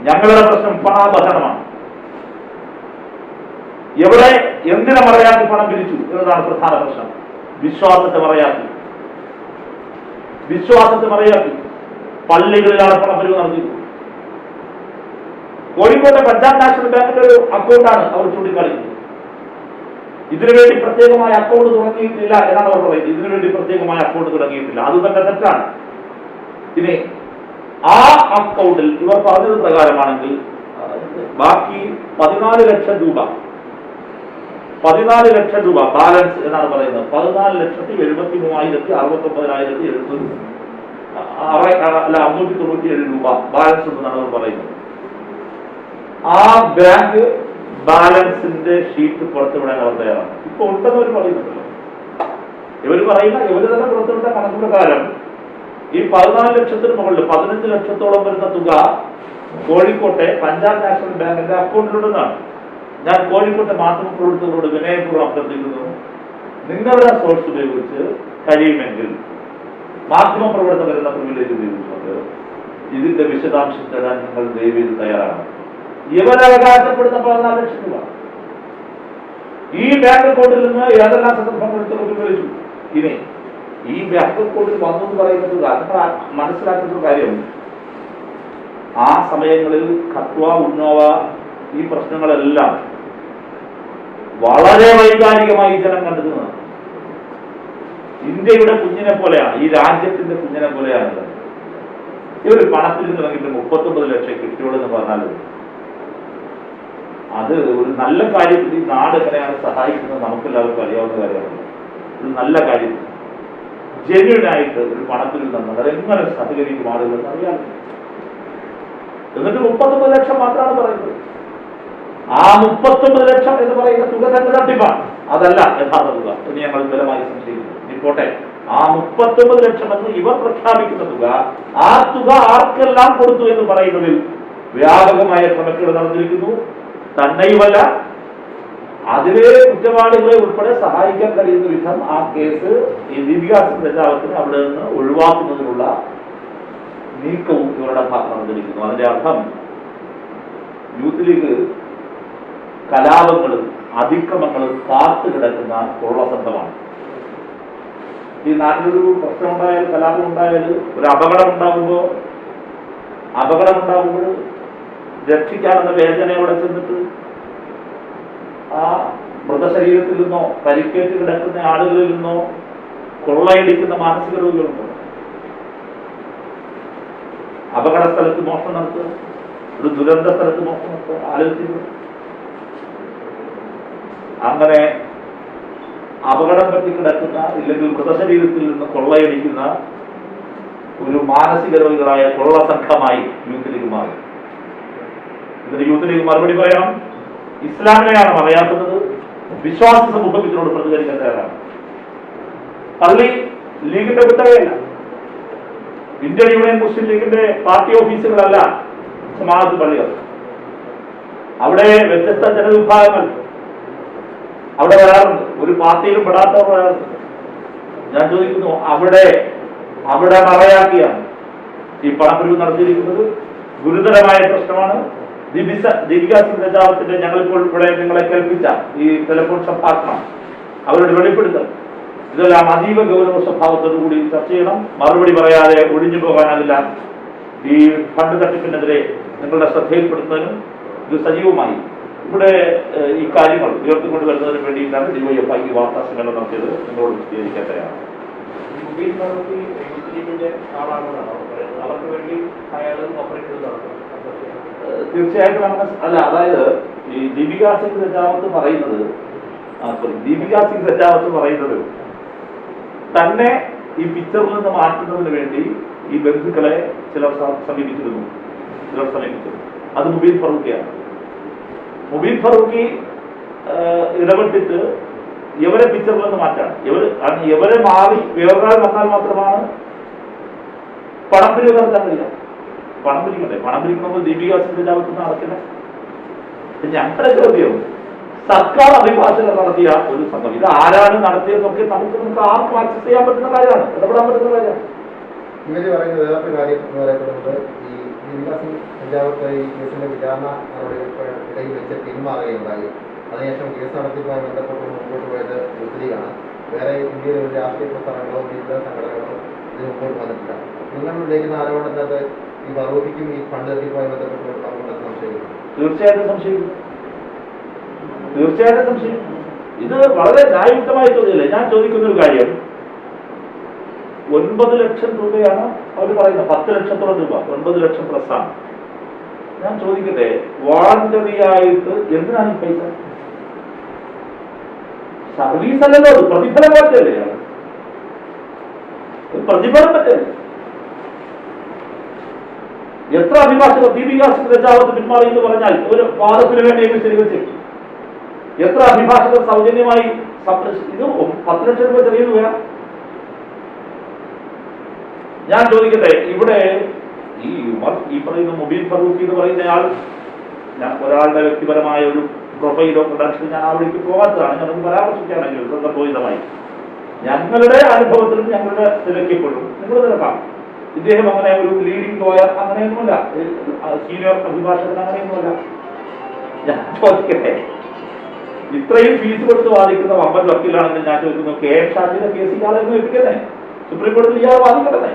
ഞങ്ങളുടെ പ്രശ്നം പണാപഹരണമാണ്. എവിടെ എന്തിനെ മറയാക്കി പണം പിരിച്ചു എന്നതാണ് പ്രധാന പ്രശ്നം. വിശ്വാസത്തെ മറയാക്കി പള്ളികളിലാണ് പണപ്പിരിവ് നടത്തിയത്. കോഴിക്കോട്ടെ പഞ്ചാബ് നാഷണൽ ബാങ്കിന്റെ ഒരു അക്കൗണ്ടാണ് അവർ ചൂണ്ടിക്കാണിക്കുന്നത്. ഇതിനുവേണ്ടി പ്രത്യേകമായ അക്കൗണ്ട് തുടങ്ങിയിട്ടില്ല എന്നാണ് അവർ പറയുന്നത്. ഇതിനുവേണ്ടി പ്രത്യേകമായ അക്കൗണ്ട് തുടങ്ങിയിട്ടില്ല, അത് തന്നെ തെറ്റാണ്. ഇനി ആ അക്കൗണ്ടിൽ ഇവർ പറഞ്ഞത് പ്രകാരമാണെങ്കിൽ ബാക്കി 14 ലക്ഷം രൂപ ബാലൻസ് എന്നാണ് പറയുന്നത്. 14,73,69,597 രൂപ ബാലൻസ് ഉണ്ടെന്നാണ് അവർ പറയുന്നത്. ആ ബാങ്ക് ബാലൻസിന്റെ ഷീറ്റ് പുറത്തുവിടാൻ അവർ തയ്യാറാണ്. ഇപ്പൊ ഉണ്ടെന്ന് അവർ പറയുന്നുണ്ടല്ലോ. ഇവര് തന്നെ പുറത്തുവിട്ട കണക്ക് പ്രകാരം ഈ 14 ലക്ഷത്തിന് മുകളിൽ 15 ലക്ഷത്തോളം വരുന്ന തുക കോഴിക്കോട്ടെ പഞ്ചാബ് നാഷണൽ ബാങ്കിന്റെ അക്കൗണ്ടിലുണ്ടെന്നാണ്. ഞാൻ കോഴിക്കോട്ടെ മാധ്യമപ്രവർത്തകരോട് വിനയപൂർവ്വം അഭ്യർത്ഥിക്കുന്നു, നിങ്ങളുടെ സോഴ്സ് ഉപയോഗിച്ച് കഴിയുമെങ്കിൽ മാധ്യമപ്രവർത്തകർ എന്ന പ്രിവിലേജ് ഉപയോഗിച്ചുകൊണ്ട് ഇതിന്റെ വിശദാംശം തരാൻ നിങ്ങൾ ദയവേത് തയ്യാറാണ്. ഇവരവകാശപ്പെടുന്ന 14 ലക്ഷം രൂപ ഈ ബാങ്ക് അക്കൗണ്ടിൽ നിന്ന് ഏതെല്ലാം സന്ദർഭങ്ങൾ ഉപയോഗിച്ചു. ഇനി ഈ ബാങ്ക് അക്കൗണ്ടിൽ വന്നു എന്ന് പറയുന്നത് നിങ്ങൾ മനസ്സിലാക്കുന്ന കാര്യം, ആ സമയങ്ങളിൽ ഖത്വ, ഉന്നോവ ഈ പ്രശ്നങ്ങളെല്ലാം വളരെ വൈകാരികമായി ജനം കണ്ടിരുന്നത്. ഇന്ത്യയുടെ കുഞ്ഞിനെ പോലെയാണ്, ഈ രാജ്യത്തിന്റെ കുഞ്ഞിനെ പോലെയാണ്. ഇവർ പണത്തിൽ നിന്നിറങ്ങിയിട്ട് 39 ലക്ഷം കിട്ടിയോളെന്ന് പറഞ്ഞാൽ അത് ഒരു നല്ല കാര്യത്തിൽ ഈ നാട് എങ്ങനെയാണ് സഹായിക്കുന്നത് നമുക്കെല്ലാവർക്കും അറിയാവുന്ന കാര്യമാണ്. ഒരു നല്ല കാര്യം ജെന്യൂനായിട്ട് ഒരു പണത്തിൽ നിന്ന് അതെങ്ങനെ സഹകരിക്കും ആളുകളെന്ന് അറിയാം. എന്നിട്ട് 39 ലക്ഷം മാത്രമാണ് പറയുന്നത്. ആ 39 ലക്ഷം എന്ന് പറയുന്ന തുക തന്നെ തട്ടിപ്പാണ്, അതല്ല യഥാർത്ഥ തുക എന്ന് ഞങ്ങൾ ബലമായി സംശയിക്കുന്നു. ഇപ്പോട്ടെ, ആ 39 ലക്ഷം എന്ന് ഇവർ പ്രഖ്യാപിക്കുന്ന തുക, ആ തുക ആർക്കെല്ലാം കൊടുത്തു എന്ന് പറയുന്നതിൽ വ്യാപകമായ ക്രമക്കേട് നടന്നിരിക്കുന്നു. തന്നെയുമല്ല, അതിലെ കുറ്റവാളികളെ ഉൾപ്പെടെ സഹായിക്കാൻ കഴിയുന്ന വിധം ആ കേസ് ഈ ദീപിക സിംഗ് രജാവത്തിന് അവിടെ നിന്ന് ഒഴിവാക്കുന്നതിനുള്ള നീക്കവും ഇവരുടെ ഭാഗത്ത് നടന്നിരിക്കുന്നു. അതിന്റെ അർത്ഥം യൂത്ത് ലീഗ് കലാപങ്ങളും അതിക്രമങ്ങളും കാത്തു കിടക്കുന്ന കൊള്ളസംഘമാണ്. ഈ നാട്ടിലൊരു പ്രശ്നമുണ്ടായാൽ, കലാപം ഉണ്ടായാൽ, ഒരു അപകടം ഉണ്ടാകുമ്പോൾ രക്ഷിക്കാമെന്ന വേദനയോടെ ചെന്നിട്ട് ആ മൃതശരീരത്തിൽ നിന്നോ പരിക്കേറ്റ് കിടക്കുന്ന ആളുകളിൽ നിന്നോ കൊള്ളയടിക്കുന്ന മാനസിക രോഗികളുണ്ടോ? അപകട സ്ഥലത്ത് മോഷണം നടത്തുക, ഒരു ദുരന്ത സ്ഥലത്ത് മോഷണം നടത്തുക, ആലോചിച്ചു. അങ്ങനെ അപകടം പറ്റി കിടക്കുന്ന, ഇല്ലെങ്കിൽ മൃതശരീരത്തിൽ നിന്ന് കൊള്ളയടിക്കുന്ന ഒരു മാനസിക രോഗികളായ കൊള്ള സംഘമായി യൂത്ത് ലീഗ് മാറി. ഇതിന് യൂത്ത് ലീഗ് മറുപടി പറയണം. ഇസ്ലാമിനെയാണ് പറയാത്തത്, വിശ്വാസ സമൂഹം ഇതിനോട് പ്രതികരിക്കാൻ തയ്യാറാണ്. പള്ളി ലീഗിന്റെ കുത്തകയല്ല, ഇന്ത്യൻ യൂണിയൻ മുസ്ലിം ലീഗിന്റെ പാർട്ടി ഓഫീസുകളല്ല ജമാഅത്ത് പള്ളികൾ. അവിടെ വ്യത്യസ്ത ജനവിഭാഗങ്ങൾ അവിടെ വരാറുണ്ട്, ഒരു പാർട്ടിയിലും പെടാത്തവർ വരാറുണ്ട്. ഞാൻ ചോദിക്കുന്നു, അവിടെ മറയാക്കിയാണ് ഈ പണപ്പിരിവ് നടത്തിയിരിക്കുന്നത്. ഗുരുതരമായ പ്രശ്നമാണ്. ദീപിക സിംഗ് രജാവത്തിന്റെ ഞങ്ങളിപ്പോൾ ഇവിടെ നിങ്ങളെ കേൾപ്പിച്ച ഈ ടെലിഫോൺ സംഭാഷണം, അവരുടെ വെളിപ്പെടുത്തൽ, ഇതെല്ലാം അതീവ ഗൗരവ സ്വഭാവത്തോടുകൂടി ചർച്ച ചെയ്യണം. മറുപടി പറയാതെ ഒഴിഞ്ഞു പോകാനാകില്ല. ഈ ഫണ്ട് തട്ടിപ്പിനെതിരെ നിങ്ങളുടെ ശ്രദ്ധയിൽപ്പെടുത്തുന്നതിനും ഇത് സജീവമായി ഇവിടെ ഈ കാര്യങ്ങൾ ഉയർത്തിക്കൊണ്ടുവരുന്നതിന് വേണ്ടിയിട്ടാണ് ഡിവൈഎഫ്ഐ ഈ വാർത്താ സമ്മേളനം നടത്തിയത്. നിങ്ങളോട് വിശദീകരിക്കാൻ തയ്യാറാണ്. തീർച്ചയായിട്ടും അങ്ങനെ അല്ല. അതായത് ഈ ദീപിക സിംഗ് രജാവത്ത് പറയുന്നത് തന്നെ ഈ പിക്ചറിൽ നിന്ന് മാറ്റുന്നതിന് വേണ്ടി ഈ ബന്ധുക്കളെ ചിലർ സമീപിച്ചിരുന്നു. അത് മുബീൻ ഫറൂഖിയാണ്. മുബീൻ ഫറൂഖി ഇടപെട്ടിട്ട് ഇവരെ പിക്ചറിൽ നിന്ന് മാറ്റാണ്. ഇവരെ മാറി വേറൊരാൾ വന്നാൽ മാത്രമാണ് പണം പിരിവ് നടത്താൻ കഴിയുക. പണം പിരിക്കണമെങ്കിൽ ദീപിക സിംഗ് രജാവത്ത് നടക്കില്ല. ഞങ്ങളുടെ ചോദ്യം, സർക്കാർ അഭിഭാഷകർ നടത്തിയ ഒരു സംഘം, ഇത് ആരാണ് നടത്തിയതെന്നൊക്കെ നമുക്ക് ആർക്കും ആക്സസ് ചെയ്യാൻ പറ്റുന്ന കാര്യമാണ്, ഇടപെടാൻ പറ്റുന്ന കാര്യമാണ്. ഇവര് പറയുന്നത് വേറൊരു കാര്യം എന്ന് പറയപ്പെടുന്നത്, ഈ ദീപിക സിംഗ് രജാവത്ത് ഈ കേസിന്റെ വിചാരണ നടപടികൾക്കിടയിൽ വെച്ച് പിന്മാറുകയുണ്ടായി. അതിനുശേഷം കേസ് നടത്തിപ്പുമായി ബന്ധപ്പെട്ട് മുമ്പോട്ട് പോയത് യൂത്ത് ലീഗാണ്. വേറെ ഇന്ത്യയിലെ ഒരു രാഷ്ട്രീയ പ്രസ്ഥാനങ്ങളോ വിവിധ സംഘടനകളോ ഇത് മുമ്പോട്ട് വന്നിട്ടില്ല. നിങ്ങൾ ഉന്നയിക്കുന്ന ആരോപണത്തിനകത്ത് ഈ ഫറൂഖിക്കും ഈ ഫണ്ട് തട്ടിപ്പുമായി ബന്ധപ്പെട്ട് പങ്കുണ്ടെന്ന് സംശയിക്കുന്നു. തീർച്ചയായിട്ടും സംശയിക്കുന്നു. ഇത് വളരെ ന്യായയുക്തമായ ചോദ്യമല്ലേ. ഞാൻ ചോദിക്കുന്ന ഒരു കാര്യം, 9 ലക്ഷം രൂപയാണ് അവർ പറയുന്നത്, 10 ലക്ഷത്തോളം രൂപ, 9 ലക്ഷം പ്രസ്ഥാനം. ഞാൻ ചോദിക്കട്ടെ, വോളണ്ടറി ആയിട്ട് എന്തിനാണ് ഈ പൈസ? സർവീസ് അല്ലല്ലോ, അത് പ്രതിഫലം പറ്റല്ലേ, പ്രതിഫലം പറ്റല്ലേ. എത്ര അഭിഭാഷകർ ദീപികാസിന്റെ രജാവത്ത് പിന്മാറി എന്ന് പറഞ്ഞാൽ ഒരു വാദത്തിന് വേണ്ടി ശരിവെച്ചു എത്ര അഭിഭാഷകർ സൗജന്യമായി ഇത് 10 ലക്ഷം രൂപ ചെറിയ തുകയാണ്. ഞാൻ ചോദിക്കട്ടെ, ഇവിടെ ഈ പറയുന്ന മുബീൻ ഫറൂഖി എന്ന് പറയുന്നയാൾ, ഞാൻ ഒരാളുടെ വ്യക്തിപരമായ ഒരു പ്രൊഫൈലോ പ്രൊഡക്ഷൻ ഞാൻ ആ വഴിക്ക് പോകാത്തതാണ്, ഞാനത് പരാമർശിക്കുകയാണെങ്കിൽ സന്ദർഭോചിതമായി ഞങ്ങളുടെ അനുഭവത്തിലും ഞങ്ങളുടെ തിരക്കിയപ്പോഴും നിങ്ങൾ തിരക്കാം. ഇദ്ദേഹം അങ്ങനെ ഒരു ലീഡിംഗ് ലോയർ അങ്ങനെയൊന്നുമല്ല, സീനിയർ അഭിഭാഷകൻ അങ്ങനെയൊന്നുമല്ല. ഞാൻ ചോദിക്കട്ടെ, ഇത്രയും ഫീസ് കൊടുത്ത് വാദിക്കുന്ന വമ്പൻ വക്കീലാണെങ്കിൽ ഞാൻ ചോദിക്കുന്നു, കെ എം ഷാജിയുടെ കേസ് ഇയാളെന്ന് ഏൽപ്പിക്കുന്നേ, സുപ്രീം കോടതിയിൽ ഇയാൾ വാദിക്കട്ടെ.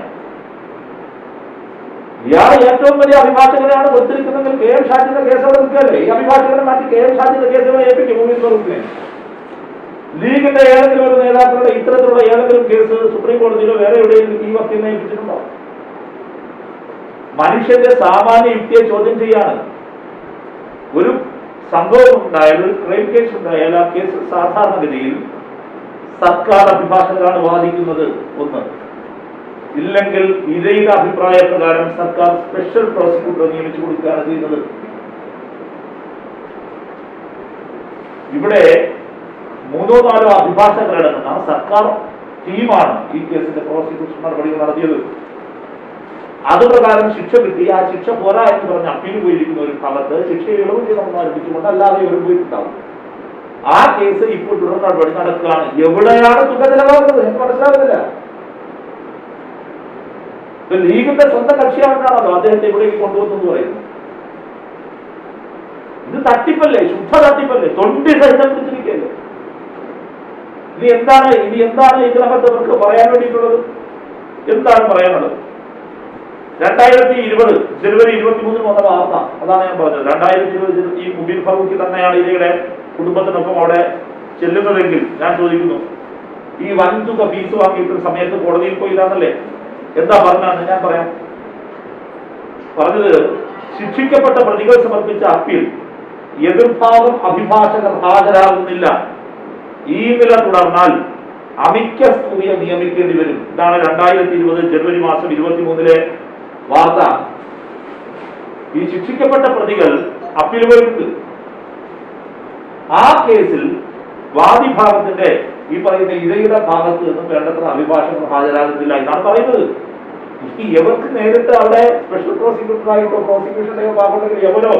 ഇയാൾ ഏറ്റവും വലിയ അഭിഭാഷകനെയാണ് കൊടുത്തിരിക്കുന്നതെങ്കിൽ കെ എം ഷാജിയുടെ കേസ് അവിടെ നിൽക്കല്ലേ? ഈ അഭിഭാഷകനെ മാറ്റി കെ എം ഷാജിയുടെ കേസുകളെ ഏൽപ്പിക്കും മുബീൻ ഫറൂഖിനെ. ലീഗിന്റെ ഏതെങ്കിലും ഒരു നേതാക്കളുടെ ഇത്തരത്തിലുള്ള ഏതെങ്കിലും കേസ് സുപ്രീം കോടതിയിലോ വേറെ എവിടെയെങ്കിലും ഈ വക്കീലിനെ ഏൽപ്പിച്ചിട്ടുണ്ടോ? മനുഷ്യന്റെ സാമാന്യ യുക്തിയെ ചോദ്യം ചെയ്യാണ്. ഒരു സംഭവം ഉണ്ടായാൽ, ഒരു ക്രൈം കേസ് ഉണ്ടായാൽ ആ കേസ് സാധാരണഗതിയിൽ സർക്കാർ അഭിഭാഷകരാണ് വാദിക്കുന്നത്. ഒന്ന്, ഇല്ലെങ്കിൽ ഇരയുടെ അഭിപ്രായ പ്രകാരം സർക്കാർ സ്പെഷ്യൽ പ്രോസിക്യൂട്ടർ നിയമിച്ചു കൊടുക്കുകയാണ് ചെയ്യുന്നത്. ഇവിടെ 3-4 അഭിഭാഷകരടങ്ങുന്ന സർക്കാർ ടീമാണ് ഈ കേസിന്റെ പ്രോസിക്യൂഷൻ നടപടികൾ നടത്തിയത്. അതുപ്രകാരം ശിക്ഷ കിട്ടി, ആ ശിക്ഷ പോരാ എന്ന് പറഞ്ഞ് അപ്പീൽ പോയിരിക്കുന്ന ഒരു ഭാഗത്ത് ശിക്ഷ ഇളവ് ചെയ്യണമെന്ന് ആരംഭിച്ചുകൊണ്ട് അല്ലാതെ ഇവർ പോയിട്ടുണ്ടാവും. ആ കേസ് ഇപ്പോൾ തുടർ നടപടി നടക്കുകയാണ്. എവിടെയാണ് തുക ചെലവാകുന്നത് എനിക്ക് മനസ്സിലാകുന്നില്ല. ലീഗിന്റെ സ്വന്തം കക്ഷിയാണെന്നാണല്ലോ അദ്ദേഹത്തെ ഇവിടേക്ക് കൊണ്ടുവന്നെന്ന് പറയുന്നത്. ഇത് തട്ടിപ്പല്ലേ, ശുദ്ധ തട്ടിപ്പല്ലേ, തൊണ്ടി സഹിതം പിടിച്ചിരിക്കല്ലേ. ഇനി എന്താണ് ഇതിനകത്ത് അവർക്ക് പറയാൻ വേണ്ടിയിട്ടുള്ളത്? എന്താണ് പറയാനുള്ളത്? 2020 ജനുവരി 23 വന്ന വാർത്ത, അതാണ് ഞാൻ പറഞ്ഞത്. 2020 ഈ മുബീൻ ഫറൂഖി തന്നെയാണ് ഇരയുടെ കുടുംബത്തിനൊപ്പം അവിടെ ചെല്ലുന്നതെങ്കിൽ ഞാൻ ചോദിക്കുന്നു, ഈ വൻതുക ഫീസ് വാങ്ങിയിട്ട് സമയത്ത് കോടതിയിൽ പോയില്ലാന്നല്ലേ? എന്താ പറഞ്ഞാണ് ഞാൻ പറയാം. പറഞ്ഞത്, ശിക്ഷിക്കപ്പെട്ട പ്രതികൾ സമർപ്പിച്ച അപ്പീൽ എതിർഭാഗം അഭിഭാഷകർ ഹാജരാകുന്നില്ല. ഈ നില തുടർന്നാൽ അമിക്കസ് ക്യൂറിയെ നിയമിക്കേണ്ടി വരും. ഇതാണ് 2020 ജനുവരി മാസം 23 വാർത്ത. ഈ ശിക്ഷിക്കപ്പെട്ട പ്രതികൾ അപ്പീൽ പോയിട്ടുണ്ട്. ആ കേസിൽ വാദിഭാഗത്തിന്റെ ഈ പറയുന്ന ഇരയുടെ ഭാഗത്ത് നിന്നും വേണ്ടത്ര അഭിഭാഷകർ ഹാജരാകുന്നില്ല എന്നാണ് പറയുന്നത്. ഇവർക്ക് നേരിട്ട് അവിടെ സ്പെഷ്യൽ പ്രോസിക്യൂട്ടറായിട്ടോ പ്രോസിക്യൂഷന്റെയോ ഭാഗത്തുണ്ടെങ്കിൽ എവരോ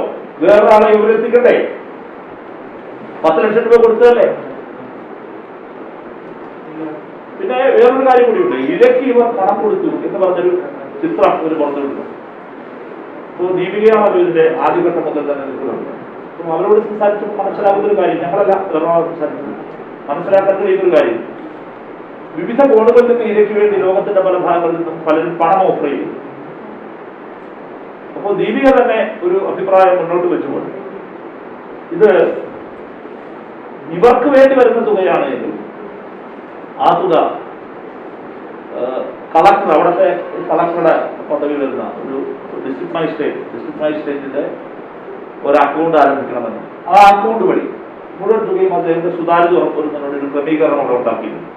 വേറൊരാളെ ഇവരെത്തിക്കണ്ടേ? 10 ലക്ഷം രൂപ കൊടുത്തതല്ലേ? പിന്നെ വേറൊരു കാര്യം കൂടിയുണ്ട്, ഇരയ്ക്ക് ഇവർ പണം കൊടുത്തു എന്ന് പറഞ്ഞൊരു ചിത്രം ഒരു പുറത്തുവിടുന്നു. ഇപ്പോൾ ദീപികയാണല്ലോ ഇതിന്റെ ആദ്യഘട്ടം മുതൽ തന്നെ നിൽക്കുന്നുണ്ട്. അപ്പം അവരോട് സംസാരിച്ചപ്പോൾ മനസ്സിലാകുന്ന ഒരു കാര്യം, ഞങ്ങളല്ല സംസാരിച്ചത്, മനസ്സിലാക്കാൻ കഴിയുന്നൊരു കാര്യം, വിവിധ കോണുകളിൽ നിന്ന് ഇരയ്ക്ക് വേണ്ടി ലോകത്തിന്റെ പല ഭാഗങ്ങളിൽ നിന്നും പലരും പണം ഓഫർ ചെയ്യും. അപ്പോൾ ദീപിക തന്നെ ഒരു അഭിപ്രായം മുന്നോട്ട് വെച്ചുകൊണ്ട്, ഇത് ഇവർക്ക് വേണ്ടി വരുന്ന തുകയാണ് എങ്കിൽ ആ തുക കളക്ടർ, അവിടുത്തെ കളക്ടറുടെ പദവി വരുന്ന ഒരു ഡിസ്ട്രിക്ട് മജിസ്ട്രേറ്റിന്റെ ഒരു അക്കൗണ്ട് ആരംഭിക്കണമെന്ന്, ആ അക്കൗണ്ട് വഴി മുഴുവൻ തുകയും അദ്ദേഹത്തെ സുതാര്യത ഉറപ്പുവരുന്നതിനോട് ഒരു ക്രമീകരണം അവിടെ ഉണ്ടാക്കിയിരുന്നു.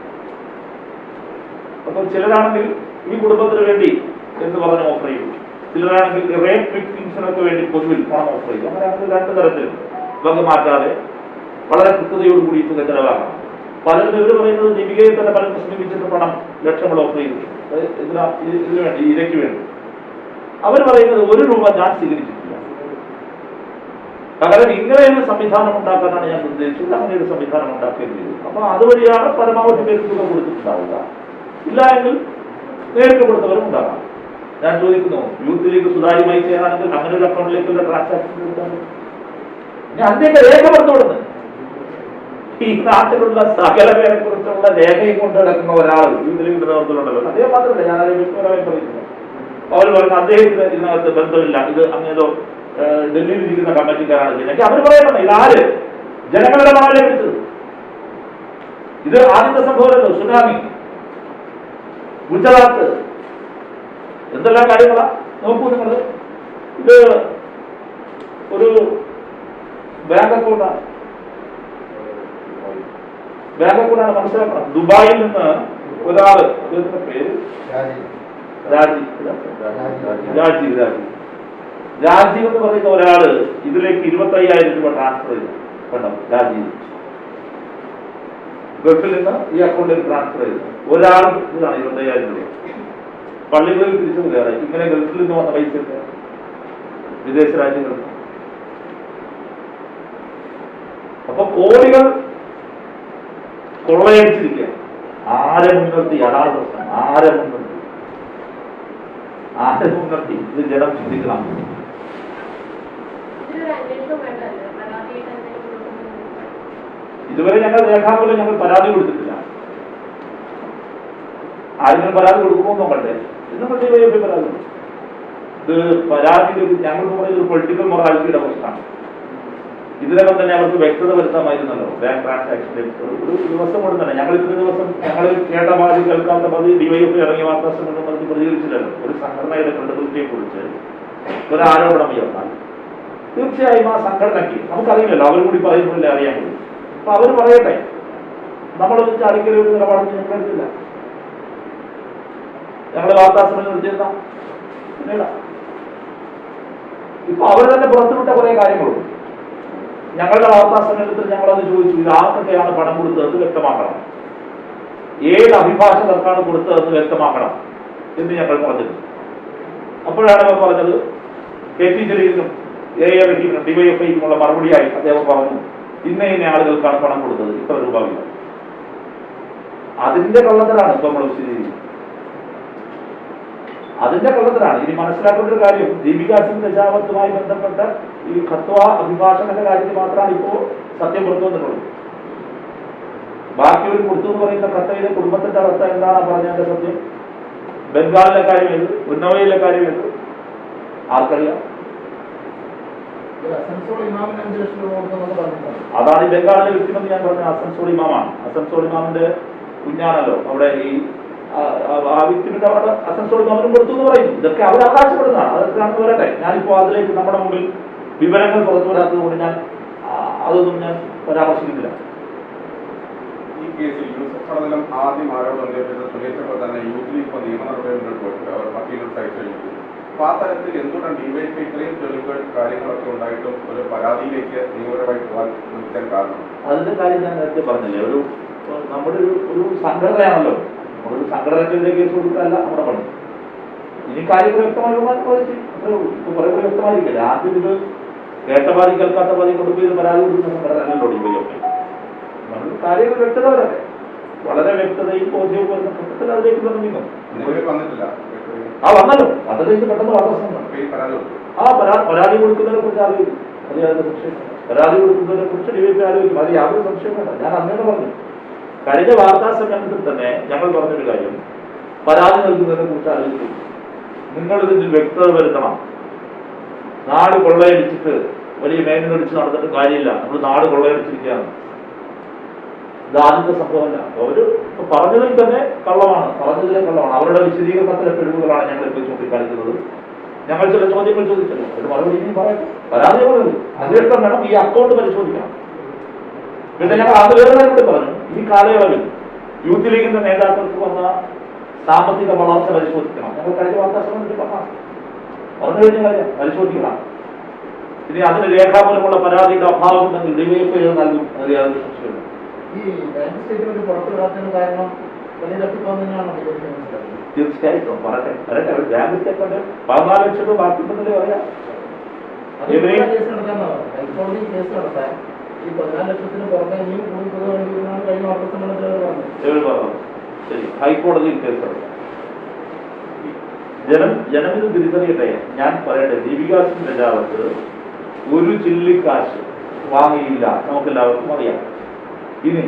അപ്പോൾ ചിലരാണെങ്കിൽ ഈ കുടുംബത്തിന് വേണ്ടി എന്ന് പറഞ്ഞ് ഓഫർ ചെയ്യും, ചിലരാണെങ്കിൽ റേപ്പ് വിക്ടിംസിനൊക്കെ വേണ്ടി പൊതുവിൽ പണം ഓഫർ ചെയ്യും. അങ്ങനെയാണെങ്കിൽ 2 തരത്തിൽ വക മാറ്റാതെ വളരെ കൃത്യതയോടുകൂടി തുക ചെലവാക്കണം. പലരും ഇവർ പറയുന്നത് ദീപികയെ തന്നെ പലരും സമീപിച്ചിട്ട് പണം ലക്ഷങ്ങൾ ഓഫർ ചെയ്തു ഇതിനു വേണ്ടി, ഇരയ്ക്ക് വേണ്ടി. അവർ പറയുന്നത് 1 രൂപ ഞാൻ സ്വീകരിച്ചിട്ടില്ല, പകരം ഇങ്ങനെയൊരു സംവിധാനം ഉണ്ടാക്കാനാണ് ഞാൻ ഉദ്ദേശിച്ചത്, അങ്ങനെ ഒരു സംവിധാനം ഉണ്ടാക്കുകയും ചെയ്തു. അപ്പൊ അതുവഴിയാണ് പരമാവധി പേർക്ക് തുക കൊടുത്തിട്ടുണ്ടാവുക. ഇല്ല എങ്കിൽ നേരിട്ട് കൊടുത്തവരും ഉണ്ടാകാം. ഞാൻ ചോദിക്കുന്നു, യൂത്ത് ലീഗ് സുതാര്യമായി ചെയ്യാനാണെങ്കിൽ അങ്ങനെ ഒരു അക്കൗണ്ടിലേക്കുള്ള ട്രാൻസാക്ഷൻ കൊടുത്താൽ ഞാൻ അതിന്റെ രേഖ പുറത്തുവിടുന്നത് ഈ നാട്ടിലുള്ള സകലവരെ കുറിച്ചുള്ള രേഖയും കൊണ്ട് നടക്കുന്ന ഒരാൾ ഇതിൽ നേതൃത്വത്തിലുണ്ടല്ലോ. അദ്ദേഹം മാത്രമല്ല, ഞാൻ അതിനെ വ്യക്തിപരമായി പറയുന്നത്. അവർ പറയുന്നത് അദ്ദേഹത്തിന് ഇതിനകത്ത് ബന്ധമില്ല, ഇത് അങ്ങേതോ ഡൽഹിയിൽ ഇരിക്കുന്ന കമ്മിറ്റിക്കാരാണ് ചെയ്യുന്നത്. അവർ പറയണം ഇതാര് ജനങ്ങളുടെ പണം ലഭിച്ചത്. ഇത് ആദ്യത്തെ സംഭവമല്ലോ, സുനാമി, ഗുജറാത്ത്, എന്തെല്ലാം കാര്യങ്ങളാ നോക്കൂ നിങ്ങൾ. ഇത് ഒരു ബാങ്ക് അക്കൗണ്ടാണ്, മനസ്സിലാക്കണം. ദുബായിൽ നിന്ന് ഒരാള്, അദ്ദേഹത്തിന്റെ പേര് രാജീവ് എന്ന് പറയുന്ന ഒരാള് ഇതിലേക്ക് 25,000 രൂപ ട്രാൻസ്ഫർ ചെയ്തു. കണ്ടോ, രാജീവ് ഗൾഫിൽ നിന്ന് ഈ അക്കൗണ്ടിൽ ട്രാൻസ്ഫർ ചെയ്തു. ഒരാൾ ഇതാണ് 25,000 രൂപ. പള്ളികളിൽ തിരിച്ചു കയറി ഇങ്ങനെ ഗൾഫിൽ നിന്ന് വന്ന പൈസ വിദേശ രാജ്യങ്ങളിൽ. അപ്പൊ കോടികൾ കൊള്ളയടിച്ചിരിക്കുക. ആരെ മുൻനിർത്തി? അതാണ് പ്രശ്നം. ആരെ മുൻനിർത്തി? ഇത് ജനം ചിന്തിക്കണം. ഇതുവരെ ഞങ്ങൾ രേഖാമൂലം ഞങ്ങൾ പരാതി കൊടുത്തിട്ടില്ല. ആരെങ്കിലും പരാതി കൊടുക്കുമോ നോക്കട്ടെ. ഇന്ന് ഡിവൈഎഫ്ഐ പരാതി. ഇത് പരാതി ഞങ്ങൾ പറയുന്നത് ഒരു പൊളിറ്റിക്കൽ മൊറാലിറ്റിയുടെ പ്രശ്നമാണ്. ഇതിനകം തന്നെ അവർക്ക് വ്യക്തത വരുത്താമായിരുന്നല്ലോ. ബാങ്ക് ട്രാൻസാക്ഷൻ ഒരു ദിവസം കൊണ്ട് തന്നെ ഞങ്ങൾ ഇത്ര ദിവസം ഞങ്ങൾ കേട്ട പാതി കേൾക്കാത്ത പാതി ഡിവൈഎഫ്ഐ ഇറങ്ങിയ വാർത്താസമ്മേളനം പറഞ്ഞ് പ്രതികരിച്ചില്ലല്ലോ. ഒരു സംഘടനയുടെ ക്രെഡിബിലിറ്റിയെ കുറിച്ച് ഒരു ആരോപണം ഉയർന്നാൽ തീർച്ചയായും ആ സംഘടനയ്ക്ക് നമുക്കറിയില്ലല്ലോ, അവർ കൂടി പറയുന്നില്ല, അറിയാൻ കൂടി. അപ്പൊ അവർ പറയട്ടെ. നമ്മളൊന്നും ചാടിക്കൽ ഒരു നിലപാടൊന്നും ഞങ്ങൾ എടുത്തില്ല. ഞങ്ങൾ വാർത്താസമ്മേളനം എടുത്തിരുന്ന പിന്നീട് ഇപ്പൊ അവർ തന്നെ പുറത്തുവിട്ട കുറെ കാര്യങ്ങളുണ്ട്. ഞങ്ങളുടെ വാർത്താ സമ്മേളനത്തിൽ ഞങ്ങളത് ചോദിച്ചു, ഇത് ആർക്കൊക്കെയാണ് പണം കൊടുത്തതെന്ന് വ്യക്തമാക്കണം, ഏത് അഭിഭാഷകർക്കാണ് കൊടുത്തതെന്ന് വ്യക്തമാക്കണം എന്ന് ഞങ്ങൾ പറഞ്ഞിരുന്നു. അപ്പോഴാണ് അവർ പറഞ്ഞത് KT ജലീലിനും AA റഹീമിനും ഡിവൈഎഫ്ഐക്കുമുള്ള മറുപടിയായി അദ്ദേഹം പറഞ്ഞു, ഇന്ന ആളുകൾക്കാണ് പണം കൊടുത്തത്, ഇത്ര രൂപ വീതം. അതിന്റെ കള്ളത്തരാണ് ഇപ്പൊ നമ്മൾ വിശദീകരിക്കുന്നത്. അതിന്റെ കള്ളത്തരാണ്. ഇനി മനസ്സിലാക്കേണ്ട ഒരു കാര്യം, ദീപിക സിംഗ് രജാവത്തുമായി ബന്ധപ്പെട്ട ഈ ഖത്വ അഭിഭാഷകന്റെ കാര്യത്തിൽ മാത്രമാണ് ഇപ്പോ സത്യം പുറത്തു വന്നിട്ടുള്ളത്. ബാക്കി ഒരു കൊടുത്തു എന്ന് പറയുന്ന ഖത്തയിലെ കുടുംബത്തിന്റെ അവസ്ഥ എന്താണ് പറഞ്ഞതിന്റെ സത്യം? ബംഗാളിലെ കാര്യം ഏത്? ഉന്നവയിലെ കാര്യം ഏത്? ആർക്കറിയാം? അതാണ് ഈ ബംഗാളിലെ വ്യക്തിമെന്ന് ഞാൻ പറഞ്ഞ അസൻസോൾ ഇമാമാണ്. അസൻസോൾ ഇമാമിന്റെ കുഞ്ഞാണല്ലോ അവിടെ ഈ ആ വ്യക്തിയുടെ അവിടെ അസൻസോൾ ഇമാമിനും കൊടുത്തു എന്ന് പറയുന്നു. ഇതൊക്കെ അവർ അവകാശപ്പെടുന്നതാണ്. അതൊക്കെ വരട്ടെ. ഞാനിപ്പോ അതിലേക്ക് നമ്മുടെ മുമ്പിൽ വിവരങ്ങൾ പുറത്തു വരാത്തത് കൊണ്ട് ഞാൻ അതൊന്നും ഞാൻ പരാമർശിക്കുന്നില്ല. ഈ കേസിൽ യൂസഫ് പടനിലം ആദ്യം ആരോട് സുരേഷപ്പോൾ തന്നെ യൂത്ത് ലീഗ് ഇപ്പോൾ നിയമ നടപടി മുന്നോട്ട് പോയിട്ട് അവർ വക്കീലുകൾ സഹിച്ചു കഴിഞ്ഞു. അപ്പൊ ആ തരത്തിൽ എന്തുകൊണ്ടാണ് ഡിവൈഎഫ്ഐ ഇത്രയും തെളിവുകൾ കാര്യങ്ങളൊക്കെ ഉണ്ടായിട്ടും ഒരു പരാതിയിലേക്ക് നിയമപരമായി പോകാൻ ശ്രമിക്കാൻ കാരണം? അതിന്റെ കാര്യം ഞാൻ നേരത്തെ പറഞ്ഞില്ലേ, നമ്മുടെ ഒരു സംഘടനയാണല്ലോ. നമ്മളൊരു സംഘടനയ്ക്കെതിരെ കേസ് കൊടുക്കാനല്ല നമ്മുടെ പണി. ഇനി കാര്യങ്ങൾ വ്യക്തമായി കുറെ കൂടി വ്യക്തമായിരിക്കില്ല. ആദ്യം ഇത് കേട്ട പാതി കേൾക്കാത്ത പാതി കൊണ്ടുപോയി പരാതി കൊടുക്കുന്ന സംഘടന അല്ലല്ലോ ഡിവൈഎഫ്ഐ. നമ്മൾ കാര്യങ്ങൾ വ്യക്തത വരട്ടെ. വളരെ വ്യക്തതയും ബോധ്യവും വരുന്ന ഘട്ടത്തിൽ അതിലേക്ക് നീങ്ങും. വന്നിട്ടില്ല. വന്നല്ലോ. അതിലേക്ക് പെട്ടെന്ന് പരാതി കൊടുക്കുന്നതിനെ കുറിച്ച് ആലോചിക്കും. അത് യാതൊരു സംശയം. പരാതി കൊടുക്കുന്നതിനെ കുറിച്ച് ഡിവൈഎഫ്ഐ ആലോചിക്കും. അത് യാതൊരു സംശയം വേണ്ട. ഞാൻ അന്നേരം പറഞ്ഞു, കഴിഞ്ഞ വാർത്താ സമ്മേളനത്തിൽ തന്നെ ഞങ്ങൾ പറഞ്ഞൊരു കാര്യം, പരാതി നൽകുന്നതിനെ കുറിച്ച് ആലോചിക്കും. നിങ്ങൾ ഇതിൽ വ്യക്തത വരുത്തണം. നാട് കൊള്ളയടിച്ചിട്ട് വലിയ മേനടിച്ച് നടന്നിട്ട് കാര്യമില്ല. നമ്മൾ നാട് കൊള്ളയടിച്ചിരിക്കുകയാണ്. ഇത് ആദ്യത്തെ സംഭവമല്ല. അവര് പറഞ്ഞതിൽ തന്നെ കള്ളമാണ്, പറഞ്ഞതിലെ കള്ളമാണ്. അവരുടെ വിശദീകരണത്തിലെ പിഴവുകളാണ് ഞങ്ങൾ ഇപ്പോൾ ചൂണ്ടിക്കാണിക്കുന്നത്. ഞങ്ങൾ ചില ചോദ്യങ്ങൾ ചോദിച്ചല്ലോ, ഒരു മറുപടി ഇനി പറയട്ടെ. പരാതി പറയുന്നത് അന്വേഷണം വേണം. ഈ അക്കൗണ്ട് പരിശോധിക്കണം. പിന്നെ ഞങ്ങൾ അത് വേറെ കൂടി പറഞ്ഞു, ഈ കാലയളവിൽ യൂത്ത് ലീഗിന്റെ നേതാക്കൾക്ക് വന്ന സാമ്പത്തിക വളർച്ച പരിശോധിക്കണം. ഞങ്ങൾ കഴിഞ്ഞ വാർത്താ സമ്മേളനത്തിൽ പറഞ്ഞു കഴിഞ്ഞ കാര്യം പരിശോധിക്കണം. ഇനി അതിന് രേഖാമൂലമുള്ള പരാതിയുടെ അഭാവം ഉണ്ടെങ്കിൽ ഡിവൈഎഫ്ഐ നൽകും. അത് യാതൊരു സംശയമില്ല. തീർച്ചയായിട്ടും പറയട്ടെ. ബാങ്ക് സ്റ്റേറ്റ്മെന്റ് 14 ലക്ഷം രൂപ ബാക്കിയുണ്ടെന്നല്ലേ പറയാം. ഹൈക്കോടതിയിൽ കേസ് നടത്താം. ജനമിത് തിരിച്ചറിയട്ടെ. ഞാൻ പറയട്ടെ, ദീപിക സിംഗ് രജാവത്ത് ഒരു ചില്ലിക്കാശ് വാങ്ങിയില്ല. നമുക്കെല്ലാവർക്കും അറിയാം. ഇനി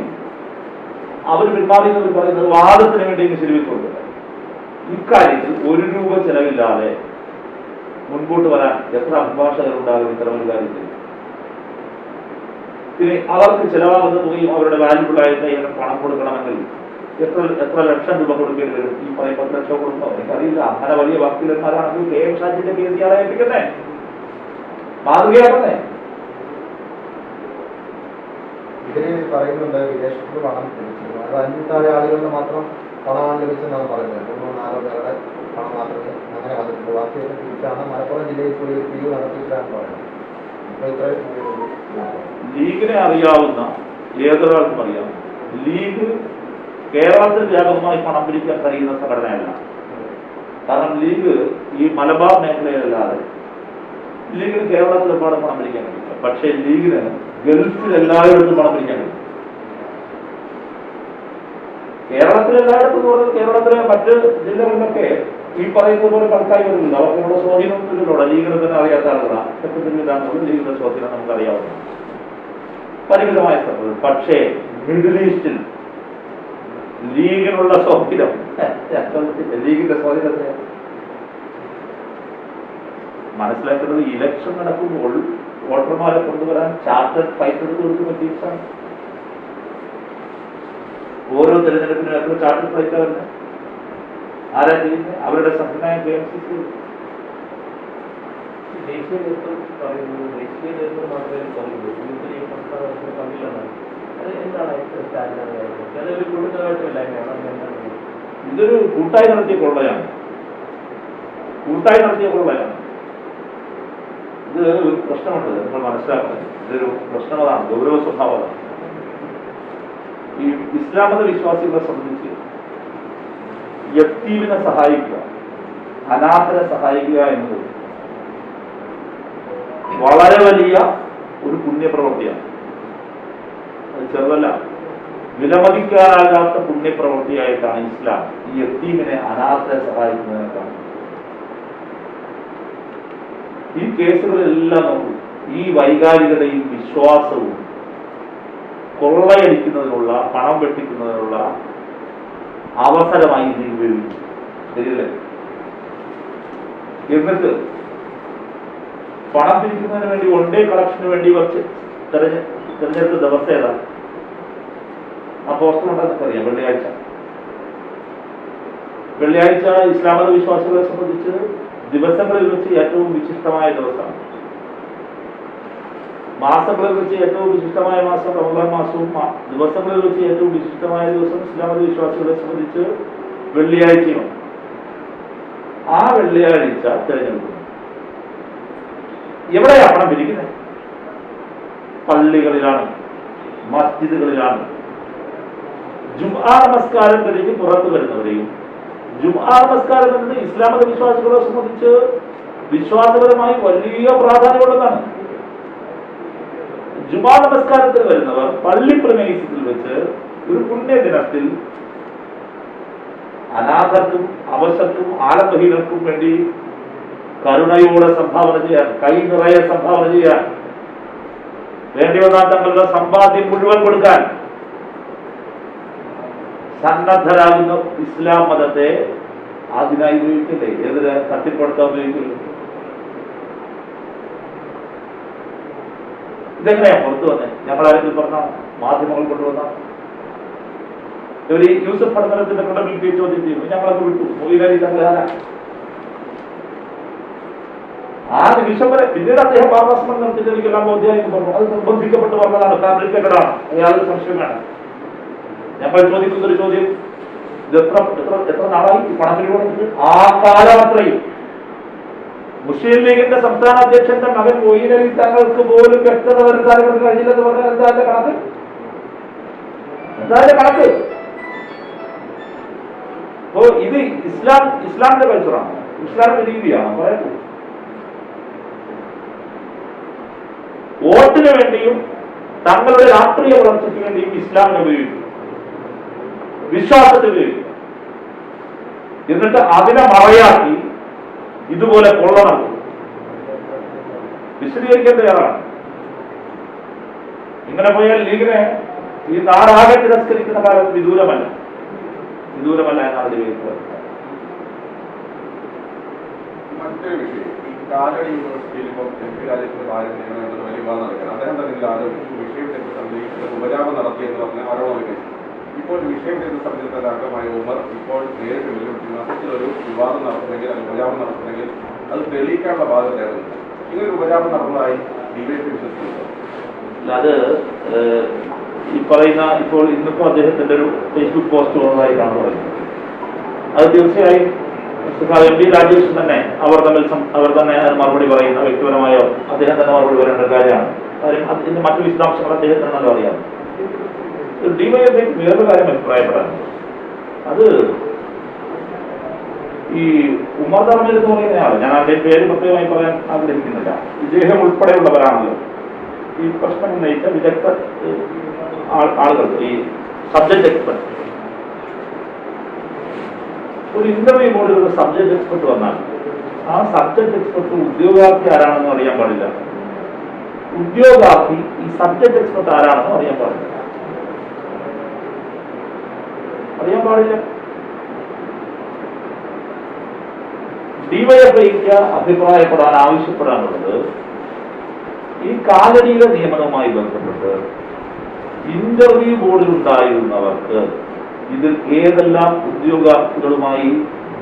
അവർ പിന്മാറിയെന്ന് പറയുന്നത് വാദത്തിന് വേണ്ടി ശരിവെച്ചുകൊണ്ട് ഇക്കാര്യത്തിൽ 1 രൂപ ചെലവില്ലാതെ മുൻപോട്ട് വരാൻ എത്ര അഭിഭാഷകരുണ്ടാകും ഇത്തരമൊരു കാര്യത്തിൽ? ഇനി അവർക്ക് ചെലവാകുന്ന തുകയും അവരുടെ വാല്യുബിളായിട്ട് ഇതിന് പണം കൊടുക്കണമെങ്കിൽ എത്ര ലക്ഷം രൂപ കൊടുക്കേണ്ടി വരും? ഈ പറയും 10 ലക്ഷം കൊടുക്കണോ? എനിക്കറിയില്ല. അങ്ങനെ വലിയ വക്കീലന്മാരാണെങ്കിൽ KM ഷാജിന്റെ കേസ് ഇയാളെ ഏൽപ്പിക്കുന്നേ, മാതൃകയാക്കുന്നേ. ഇതില് പറയുന്നുണ്ട് വിദേശത്ത് പണം ലഭിച്ചിരുന്നു, അത് 5 താഴെ ആളുകളുടെ മാത്രം പണമാണ് ലഭിച്ചെന്നാണ് പറയുന്നത്. 3-4 പേരുടെ പണം മാത്രമേ അങ്ങനെ വന്നിട്ടുണ്ട്. ബാക്കിയൊക്കെ തിരിച്ചാണ് മലപ്പുറം ജില്ലയിൽ പോയി ഒരു ലീവ് നടത്തിയിട്ടാണ് പറയുന്നത്. അപ്പൊ ഇത്രയും ലീഗിനെ അറിയാവുന്ന ഏതൊരാൾക്കും അറിയാം, ലീഗ് കേരളത്തിൽ വ്യാപകമായി പണം പിടിക്കാൻ കഴിയുന്ന സംഘടനയല്ല. കാരണം ലീഗ് ഈ മലബാർ മേഖലയിലല്ലാതെ ലീഗിന് കേരളത്തിൽ ഒരുപാട് പണം പിടിക്കാൻ കഴിയില്ല. പക്ഷേ ലീഗിന് ഗൾഫിൽ എല്ലായിടത്തും പണം പിടിക്കാൻ കഴിയും. കേരളത്തിൽ എല്ലായിടത്തും പോലെ കേരളത്തിലെ മറ്റ് ജില്ലകളിലൊക്കെ ഈ പറയുന്നത് പോലെ കണക്കായി വരുന്നില്ല. അവർക്കുള്ള സ്വാധീനത്തിലൂടെ ലീഗിന് തന്നെ അറിയാത്ത ആളുകളാണ്. ലീഗിന്റെ സ്വാധീനം നമുക്കറിയാവുന്ന പരിമിതമായ സ്ഥലത്ത്. പക്ഷേ മിഡിൽ ഈസ്റ്റിൽ ലീഗിനുള്ള സ്വാധീനം, ലീഗിന്റെ സ്വാധീനത്തെ മനസ്സിലാക്കുന്നത് ഇലക്ഷൻ നടക്കുമ്പോൾ വോട്ടർമാരെ കൊണ്ടുവരാൻ ചാർട്ടേഡ് ഫ്ലൈറ്റ് എടുത്ത് കൊടുക്കുന്ന ടീംസാണ്. ഓരോ തെരഞ്ഞെടുപ്പിനും എത്ര ചാർട്ടേഡ് ഫ്ലൈറ്റ് വരുന്നത്? ആരാ ചെയ്യുന്നത്? അവരുടെ സംഘടന KMCC. ദേശീയ നേതൃത്വം പറയുന്നത് ദേശീയ നേതൃത്വം മാത്രമേ പറയുള്ളൂ. യൂത്തിലെ സംസ്ഥാനത്തിന് പങ്കിലാണ്. അത് എന്താണ് അതൊരു കുടുംബമായിട്ടല്ല, ഇതൊരു കൂട്ടായി നടത്തിയ കൊള്ളയാണ്. കൂട്ടായി നടത്തിയ കൊള്ളയാണ്. ഇത് ഒരു പ്രശ്നമുണ്ട്, നിങ്ങൾ മനസ്സിലാക്കുന്നത്. ഇതൊരു പ്രശ്നമാണ്, ഗൗരവ സ്വഭാവമാണ്. ഈ ഇസ്ലാം മത വിശ്വാസികളെ സംബന്ധിച്ച് യത്തീമിനെ സഹായിക്കുക, അനാഥരെ സഹായിക്കുക എന്നത് വളരെ വലിയ ഒരു പുണ്യപ്രവൃത്തിയാണ്. അത് ചെറുതല്ല, വിലമതിക്കാനാകാത്ത പുണ്യപ്രവൃത്തിയായിട്ടാണ് ഇസ്ലാം ഈ യത്തീമിനെ, അനാഥരെ സഹായിക്കുന്നതിനെ കാണുന്നത്. ഈ കേസുകളെല്ലാം നോക്കും, ഈ വൈകാരികതയും വിശ്വാസവും കൊള്ളയടിക്കുന്നതിനുള്ള, പണം വെട്ടിക്കുന്നതിനുള്ള അവസരമായി ഇത് ഉപയോഗിക്കും. ശരിയല്ലേ? എന്നിട്ട് പണം പിരിക്കുന്നതിന് വേണ്ടി, വൺ ഡേ കളക്ഷന് വേണ്ടി കുറച്ച് തെരഞ്ഞെടുത്ത ദിവസം ഏതാ? ആ പോസ്റ്റർ ഉണ്ടെന്നൊക്കെ അറിയാം. വെള്ളിയാഴ്ച ഇസ്ലാം മത വിശ്വാസികളെ സംബന്ധിച്ച് ദിവസങ്ങളിൽ വെച്ച് ഏറ്റവും വിശിഷ്ടമായ ദിവസമാണ്. മാസങ്ങളിൽ വെച്ച് ഏറ്റവും വിശിഷ്ടമായ മാസം റമദാൻ മാസവും, ദിവസങ്ങളിൽ വെച്ച് ഏറ്റവും വിശിഷ്ടമായ ദിവസം ഇസ്ലാം മത വിശ്വാസികളെ സംബന്ധിച്ച് വെള്ളിയാഴ്ചയുമാണ്. ആ വെള്ളിയാഴ്ച തിരഞ്ഞെടുക്കുന്നു. എവിടെയാണ് പണം പിരിക്കുന്നത്? പള്ളികളിലാണ്, മസ്ജിദുകളിലാണ്. ജുംആ നമസ്കാരം കഴിഞ്ഞ് പുറത്തു വരുന്നവരെയും, ജുംആ നമസ്കാരം എന്നത് ഇസ്ലാം മത വിശ്വാസികളെ സംബന്ധിച്ച് വിശ്വാസപരമായി വലിയ പ്രാധാന്യമുള്ളതാണ്. ജുമാ നമസ്കാരത്തിൽ വരുന്നവർ പള്ളി പ്രമേയത്തിൽ വെച്ച് ഒരു പുണ്യദിനത്തിൽ അനാഥർക്കും അവശർക്കും ആലംബഹീനർക്കും വേണ്ടി കരുണയോടെ സംഭാവന ചെയ്യാൻ, കൈ നിറയെ സംഭാവന ചെയ്യാൻ, വേണ്ടി വന്നാൽ തങ്ങളുടെ സമ്പാദ്യം മുഴുവൻ കൊടുക്കാൻ സന്നദ്ധരാകുന്ന ഇസ്ലാം മതത്തെ അതിനായി ഉപയോഗിക്കില്ലേ? ഏതിന്? തട്ടിപ്പടുത്താൻ ഉപയോഗിക്കില്ല. ഇതെങ്ങനെയാ പുറത്തു വന്നേ? ഞങ്ങളാരെങ്കിലും പറഞ്ഞ മാധ്യമങ്ങൾ കൊണ്ടുവന്ന ഇവർ ഈ യൂസഫ് പഠനത്തിന്റെ ക്രെഡിബിലിറ്റി ചോദ്യം ചെയ്യുന്നു. ഞങ്ങളൊക്കെ വിട്ടു. മൊയ്‌ലി തങ്ങളാരാ? ആ നിമിഷം വരെ. പിന്നീട് അദ്ദേഹം പാർലമെന്റ് നടത്തിയിട്ട് എനിക്കെല്ലാം ബോധ്യമായി പറഞ്ഞു. അത് നിർബന്ധിക്കപ്പെട്ട് പറഞ്ഞതാണ്, ഫാബ്രിക്കേറ്റഡ് ആണ്, യാതൊരു സംശയം വേണം. ഞങ്ങൾ ചോദിക്കുന്ന ഒരു ചോദ്യം, ഇത് എത്ര നാളായി ഈ പണം പിരിവെടുത്തിട്ട്? ആ കാലം അത്രയും മുസ്ലിം ലീഗിന്റെ സംസ്ഥാന അധ്യക്ഷന്റെ മകൻ മൊയ്‌ലി തങ്ങൾക്ക് പോലും വ്യക്തത വരുത്താൻ കഴിഞ്ഞില്ലെന്ന് പറഞ്ഞാൽ എന്താ കണക്ക്? എന്താ കണക്ക്? അപ്പോ ഇത് ഇസ്ലാമിന്റെ കൾച്ചറാണ്, ഇസ്ലാമിന്റെ രീതിയാണ്. പറയുന്നത് വോട്ടിന് വേണ്ടിയും തങ്ങളുടെ രാഷ്ട്രീയ വളർച്ചയ്ക്ക് വേണ്ടിയും ഇസ്ലാമിനെ ഉപയോഗിക്കും, വിശ്വാസത്തെ ഉപയോഗിക്കും. എന്നിട്ട് അതിനെ മറയാക്കി ഇതുപോലെ കൊള്ള നടത്തും. വിശദീകരിക്കാൻ തയ്യാറാണ്. ഇങ്ങനെ പോയാൽ ലീഗിനെ ഈ നാടാകെ തിരസ്കരിക്കുന്ന കാലം വിദൂരമല്ല എന്നാണ് ഡിവൈഎഫ്ഐ. മറ്റൊരു വിഷയം, ഈ കാലടി യൂണിവേഴ്സിറ്റിയിൽ ഇപ്പം MP രാജേഷിന്റെ ഭാര്യ നിയമനം വലിയ വിവാദം നടക്കുകയാണ്. അദ്ദേഹം തന്നെ ഇതിൽ ആരോപിച്ചു വിഷയം ചെയ്ത സമിതി ഉപജാപം നടത്തിയെന്ന് പറഞ്ഞ ആരോപണം വയ്ക്കുന്നു. ഇപ്പോൾ വിഷയം ചെയ്ത സമിതിയുടെ അംഗമായ ഉമർ ഇപ്പോൾ നേരിട്ട് വെല്ലുവിളിക്കുന്ന അത്തരത്തിലൊരു വിവാദം നടത്തുന്നെങ്കിൽ അല്ലെങ്കിൽ ഉപജാപം നടത്തുന്നെങ്കിൽ അത് തെളിയിക്കാനുള്ള ബാധ്യതയായിരുന്നു. ഇങ്ങനൊരു ഉപജാപം നടന്നതായി ഡിവൈഎഫ്ഐ വിശ്വസിക്കുന്നു. അത് ഈ പറയുന്ന ഇപ്പോൾ ഇന്നിപ്പോൾ അദ്ദേഹത്തിന്റെ ഒരു ഫേസ്ബുക്ക് പോസ്റ്റ് വന്നതായിട്ടാണ് പറയുന്നത്. അത് തീർച്ചയായും MP രാജേഷ് തന്നെ അവർ തന്നെ അതിന് മറുപടി പറയുന്ന വ്യക്തിപരമായോ അദ്ദേഹം തന്നെ മറുപടി പറയേണ്ട കാര്യമാണ്. കാര്യം അതിന്റെ മറ്റു വിശദാംശങ്ങൾ അദ്ദേഹത്തിന് നല്ല അറിയാം. ഡിവൈഎഫ്ഐക്ക് വേറൊരു കാര്യം അഭിപ്രായപ്പെടാൻ, അത് ഈ ഉമർ ധർമ്മൽ എന്ന് പറയുന്നയാൾ, ഞാൻ അവരുടെ പേര് പ്രത്യേകമായി പറയാൻ ആഗ്രഹിക്കുന്നില്ല, ഇദ്ദേഹം ഉൾപ്പെടെയുള്ളവരാണല്ലോ ഈ പ്രശ്നം ഉന്നയിച്ച വിദഗ്ധ ആളുകൾ, ഈ സബ്ജക്ട് എക്സ്പെർട്ട്. ഒരു ഇന്റർവ്യൂ മോഡിൽ ഒരു സബ്ജക്ട് എക്സ്പെർട്ട് വന്നാൽ ആ സബ്ജക്ട് എക്സ്പെർട്ട് ഉദ്യോഗാർത്ഥി ആരാണെന്ന് അറിയാൻ പാടില്ല, ഉദ്യോഗാർത്ഥി ഈ സബ്ജക്ട് എക്സ്പെർട്ട് ആരാണെന്ന് അറിയാൻ പാടില്ല. ഡിവൈഎഫ്ഐക്ക് അഭിപ്രായപ്പെടാൻ ആവശ്യപ്പെടാനുള്ളത്, ഈ കാലടിയിലെ നിയമനവുമായി ബന്ധപ്പെട്ട് ഇന്റർവ്യൂ ബോർഡിൽ ഉണ്ടായിരുന്നവർക്ക് ഇതിൽ ഏതെല്ലാം ഉദ്യോഗാർത്ഥികളുമായി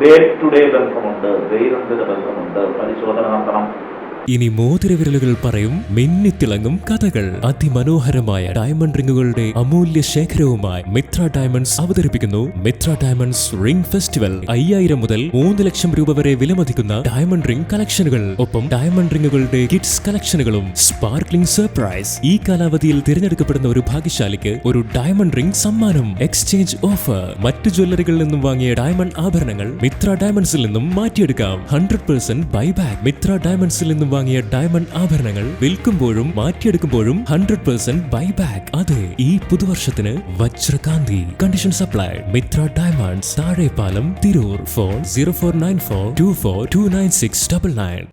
ഡേ ടു ഡേ ബന്ധമുണ്ട്, ദൈനംദിന ബന്ധമുണ്ട്, പരിശോധന നടത്തണം. ഇനി മോതിരവിരലുകൾ പറയും മിന്നിത്തിളങ്ങും കഥകൾ. അതിമനോഹരമായ ഡയമണ്ട് റിങ്ങുകളുടെ അമൂല്യ ശേഖരവുമായി മിത്ര ഡയമണ്ട്സ് അവതരിപ്പിക്കുന്നു മിത്ര ഡയമണ്ട്സ് റിംഗ് ഫെസ്റ്റിവൽ. 5000 മുതൽ 3 ലക്ഷം രൂപ വരെ വിലമതിക്കുന്ന ഡയമണ്ട് റിംഗ് കളക്ഷനുകൾ, ഒപ്പം ഡയമണ്ട് റിങ്ങുകളുടെ കിഡ്സ് കളക്ഷനുകളും. Sparkling surprise. ഈ കാലാവധിയിൽ തിരഞ്ഞെടുക്കപ്പെടുന്ന ഒരു ഭാഗ്യശാലിക്ക് ഒരു ഡയമണ്ട് റിംഗ് സമ്മാനം. Exchange offer. മറ്റു ജ്വല്ലറികളിൽ നിന്നും വാങ്ങിയ ഡയമണ്ട് ആഭരണങ്ങൾ മിത്ര ഡയമണ്ട്സിൽ നിന്നും മാറ്റിയെടുക്കാം. 100% ബൈബാക്ക്. മിത്ര ഡയമണ്ട്സിൽ നിന്നും വാങ്ങിയ ഡയമണ്ട് ആഭരണങ്ങൾ വിൽക്കുമ്പോഴും മാറ്റിയെടുക്കുമ്പോഴും 100% ബൈബാക്ക്. അതെ, ഈ പുതുവർഷത്തിന് വജ്രകാന്തി. Condition apply. Mithra diamonds, Thazhepalam, Tirur. Phone 049424296999.